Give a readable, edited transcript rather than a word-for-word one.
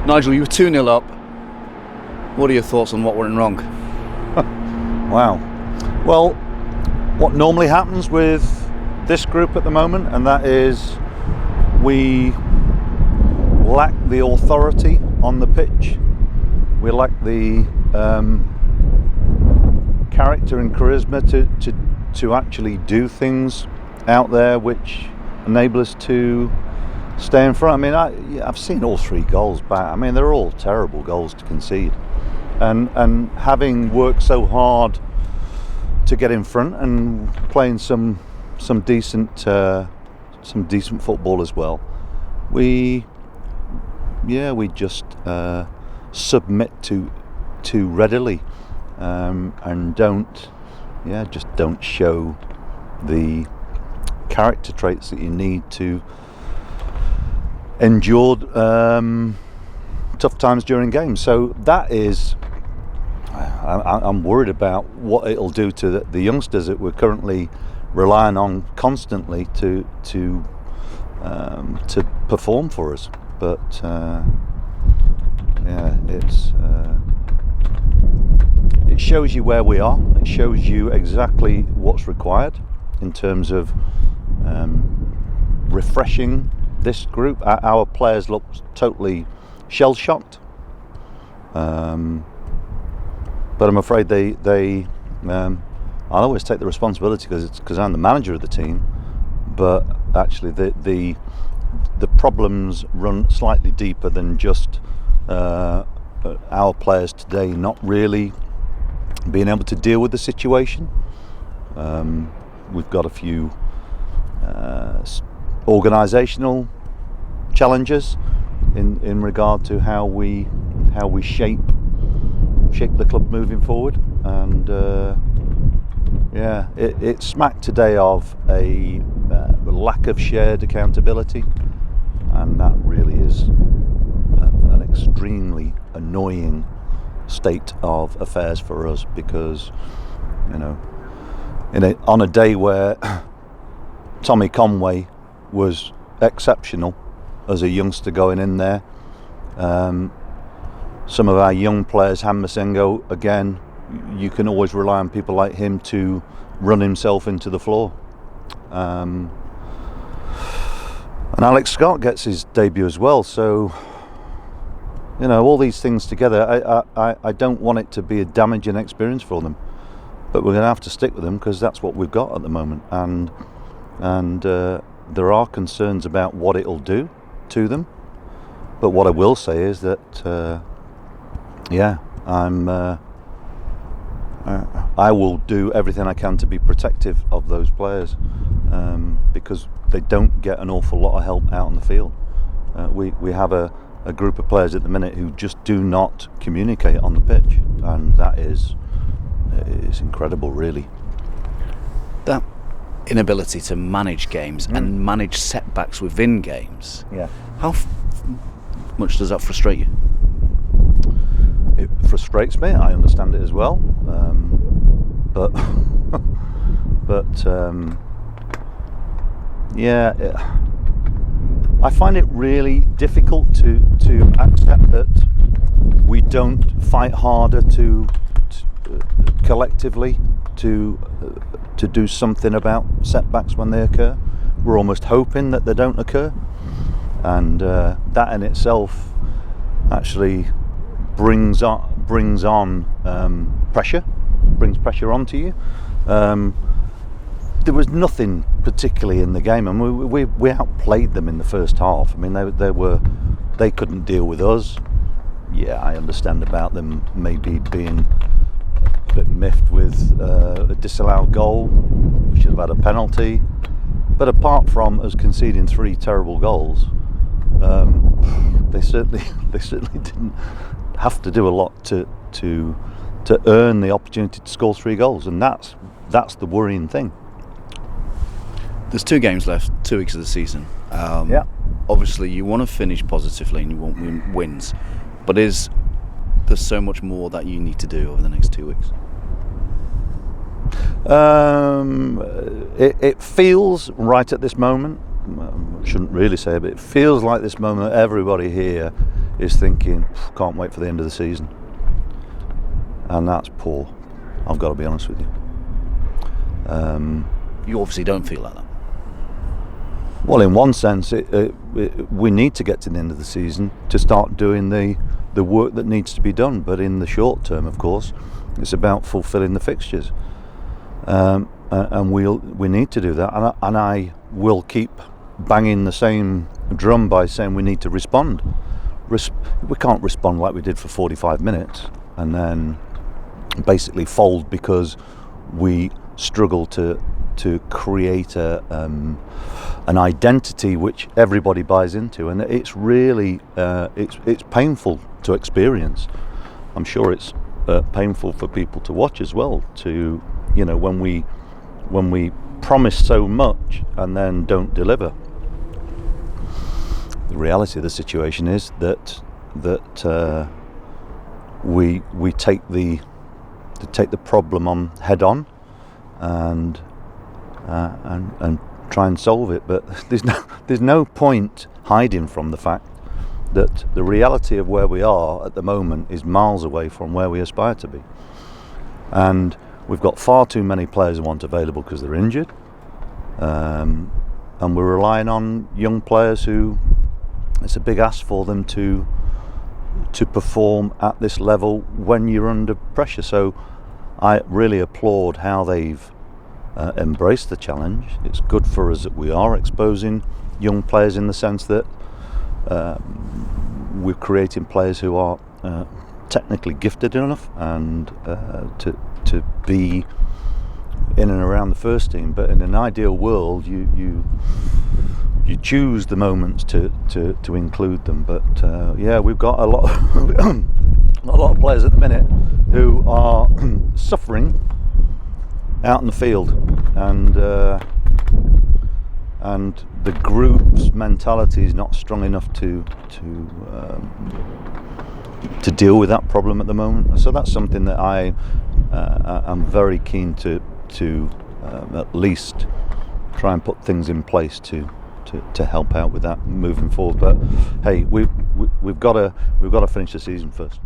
Nigel, you were 2-0 up. What are your thoughts on what went wrong? Wow. Well, what normally happens with this group at the moment, and that is we lack the authority on the pitch. We lack the character and charisma to actually do things out there which enable us to stay in front. I mean, I've seen all 3 goals back. I mean, they're all terrible goals to concede. And having worked so hard to get in front and playing some decent football as well, we just submit too readily, and don't show the character traits that you need to endure tough times during games. So that is, I'm worried about what it'll do to the youngsters that we're currently relying on constantly to perform for us. But it shows you where we are. It shows you exactly what's required in terms of refreshing this group. Our players look totally shell-shocked, but I'm afraid they I'll always take the responsibility because I'm the manager of the team, but actually the problems run slightly deeper than just our players today not really being able to deal with the situation. We've got a few organisational challenges in regard to how we shape the club moving forward, and it smacked today of a lack of shared accountability, and that really is an extremely annoying state of affairs for us, because on a day where Tommy Conway was exceptional as a youngster going in there, some of our young players, Hammasengo, again, you can always rely on people like him to run himself into the floor. And Alex Scott gets his debut as well, so all these things together, I don't want it to be a damaging experience for them, but we're going to have to stick with them because that's what we've got at the moment, and there are concerns about what it'll do to them. But what I will say is that I will do everything I can to be protective of those players, because they don't get an awful lot of help out on the field. We have a group of players at the minute who just do not communicate on the pitch, and that is incredible, really. That inability to manage games and manage setbacks within games. Yeah. How much does that frustrate you? It frustrates me. I understand it as well, but I find it really difficult to accept that we don't fight harder to collectively to do something about setbacks when they occur. We're almost hoping that they don't occur, and that in itself actually brings on pressure onto you. There was nothing particularly in the game, and we outplayed them in the first half. I mean, they couldn't deal with us. Yeah, I understand about them maybe being a bit miffed with a disallowed goal. We should have had a penalty. But apart from us conceding 3 terrible goals, they certainly didn't have to do a lot to earn the opportunity to score 3 goals, and that's the worrying thing. There's 2 games left, 2 weeks of the season. Obviously, you want to finish positively and you want wins, but there's so much more that you need to do over the next 2 weeks. It feels right at this moment. I shouldn't really say it, but it feels like this moment everybody here is thinking, can't wait for the end of the season. And that's poor, I've got to be honest with you. You obviously don't feel like that. Well, in one sense, we need to get to the end of the season to start doing the work that needs to be done. But in the short term, of course, it's about fulfilling the fixtures. And we need to do that. And I will keep banging the same drum by saying we need to respond. We can't respond like we did for 45 minutes and then basically fold because we struggle to create an identity which everybody buys into, and it's really it's painful to experience. I'm sure it's painful for people to watch as well. To when we promise so much and then don't deliver. The reality of the situation is that we take the problem on head on and try and solve it, but there's no point hiding from the fact that the reality of where we are at the moment is miles away from where we aspire to be, and we've got far too many players who aren't available because they're injured, and we're relying on young players who it's a big ask for them to perform at this level when you're under pressure. So I really applaud how they've embraced the challenge. It's good for us that we are exposing young players in the sense that we're creating players who are technically gifted enough and to be in and around the first team. But in an ideal world, you choose the moments to include them. But we've got a lot of players at the minute who are suffering out in the field, and the group's mentality is not strong enough to deal with that problem at the moment. So that's something that I'm very keen to at least try and put things in place to help out with that moving forward. But hey, we've got to finish the season first.